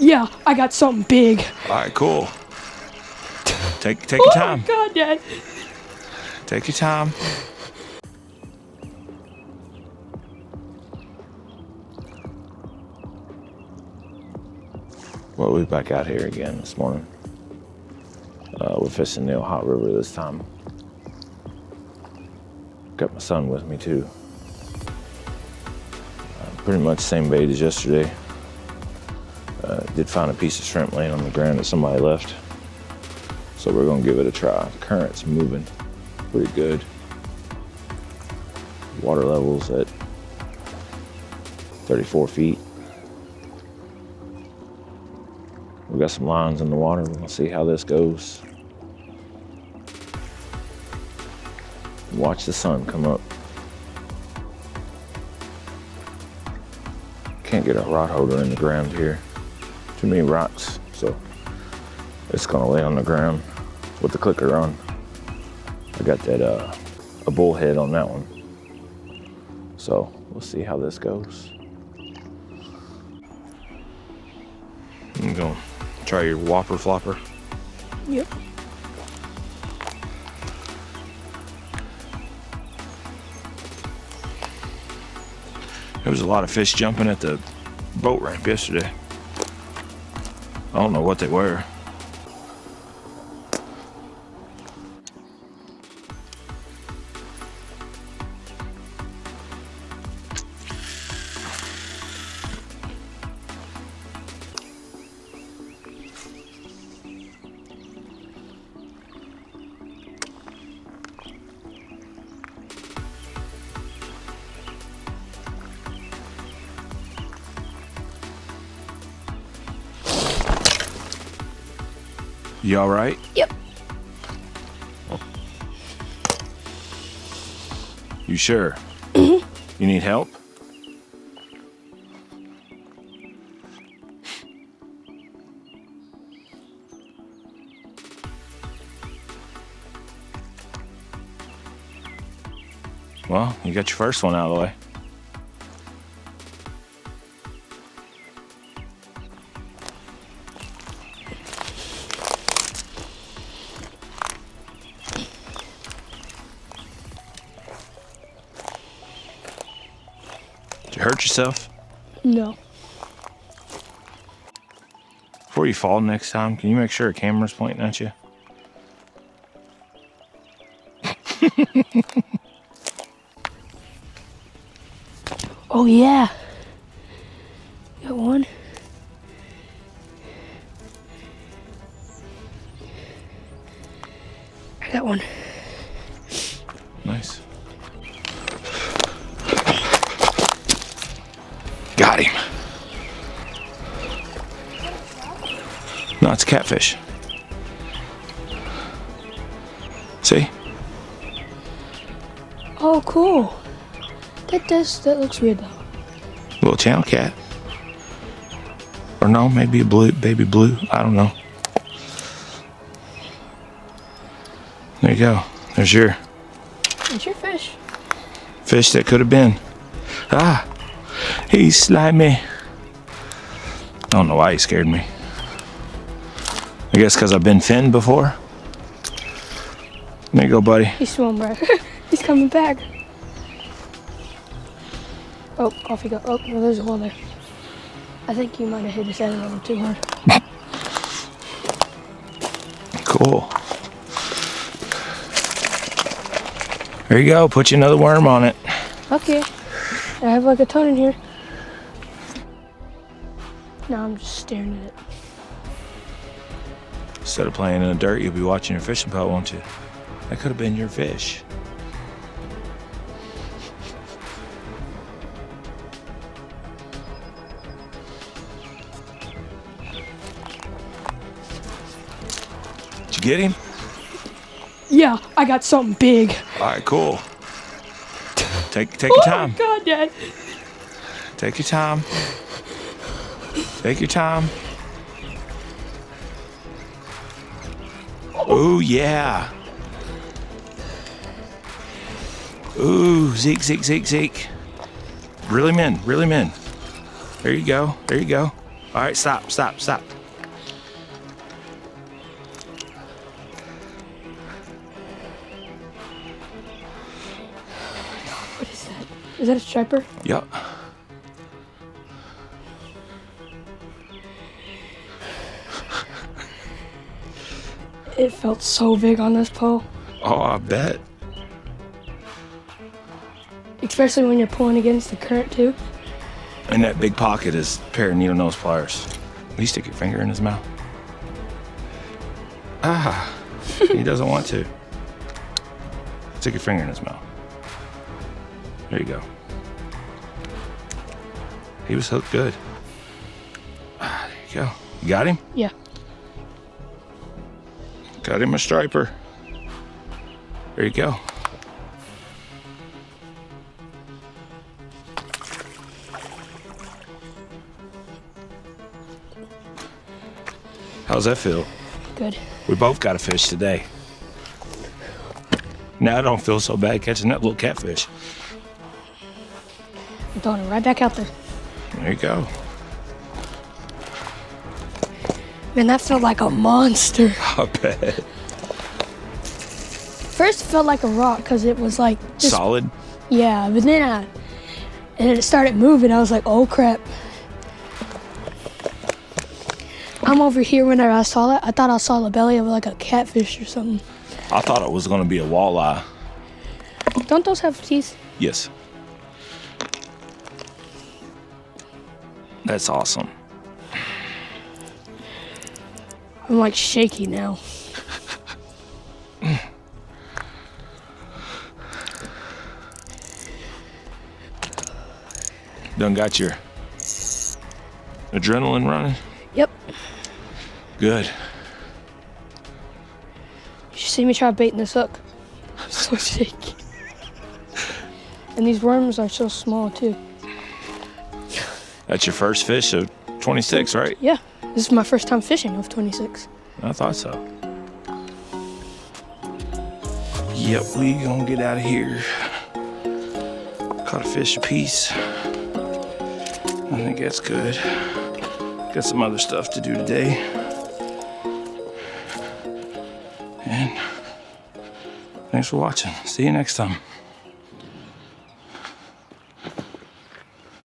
Yeah, I got something big. All right, cool. Take your time. Oh my God, Dad. Take your time. Well, we're back out here again this morning. We're fishing the Hot River this time. Got my son with me too. Pretty much same bait as yesterday. Did find a piece of shrimp laying on the ground that somebody left. So we're gonna give it a try. The current's moving pretty good. Water levels at 34 feet. We got some lines in the water. We're gonna see how this goes. Watch the sun come up. Can't get a rod holder in the ground here. Too many rocks, so it's gonna lay on the ground with the clicker on. I got that a bullhead on that one. So we'll see how this goes. I'm gonna try your whopper flopper. Yep. There was a lot of fish jumping at the boat ramp yesterday. I don't know what they were. You all right? Yep. You sure? You need help? Well, you got your first one out of the way. Did you hurt yourself? No. Before you fall next time, can you make sure a camera's pointing at you? Oh yeah. Got one. I got one. Nice. Got him. No, it's a catfish. See? Oh, cool. That looks weird though. Little channel cat. Or no, maybe a baby blue. I don't know. There you go. There's your It's your fish. fish that could have been. Ah, he's slimy. I don't know why he scared me. I guess because I've been finned before. There you go, buddy. He swam right. He's coming back. Oh, off you go. Oh, no, there's a hole there. I think you might have hit his head a little too hard. Cool. There you go. Put you another worm on it. Okay. I have like a ton in here. Now I'm just staring at it. Instead of playing in the dirt, you'll be watching your fishing pole, won't you? That could have been your fish. Did you get him? Yeah, I got something big. All right, cool. Take your time. Oh my God, Dad. Take your time. Take your time. Ooh, yeah. Ooh, Zeke, Zeke, Zeke, Zeke. Reel him in, reel him in. There you go, there you go. All right, stop, stop, stop. What is that? Is that a striper? Yep. It felt so big on this pole. Oh, I bet. Especially when you're pulling against the current too. In that big pocket is a pair of needle nose pliers. Will you stick your finger in his mouth? Ah, he doesn't want to. Stick your finger in his mouth. There you go. He was hooked good. Ah, there you go. You got him? Yeah. Got him a striper. There you go. How's that feel? Good. We both got a fish today. Now I don't feel so bad catching that little catfish. I'm throwing it right back out there. There you go. Man, that felt like a monster. I bet. First it felt like a rock because it was like just, Solid? yeah, but then and it started moving. I was like, oh crap. I'm over here whenever I saw it. I thought I saw the belly of like a catfish or something. I thought it was gonna be a walleye. Don't those have teeth? Yes. That's awesome. I'm like shaky now. Done got your adrenaline running? Yep. Good. You should see me try baiting this hook. I'm so shaky. And these worms are so small too. That's your first fish of 26, right? Yeah. This is my first time fishing of 26. I thought so. Yep, we gonna get out of here. Caught a fish apiece. I think that's good. Got some other stuff to do today. And thanks for watching. See you next time.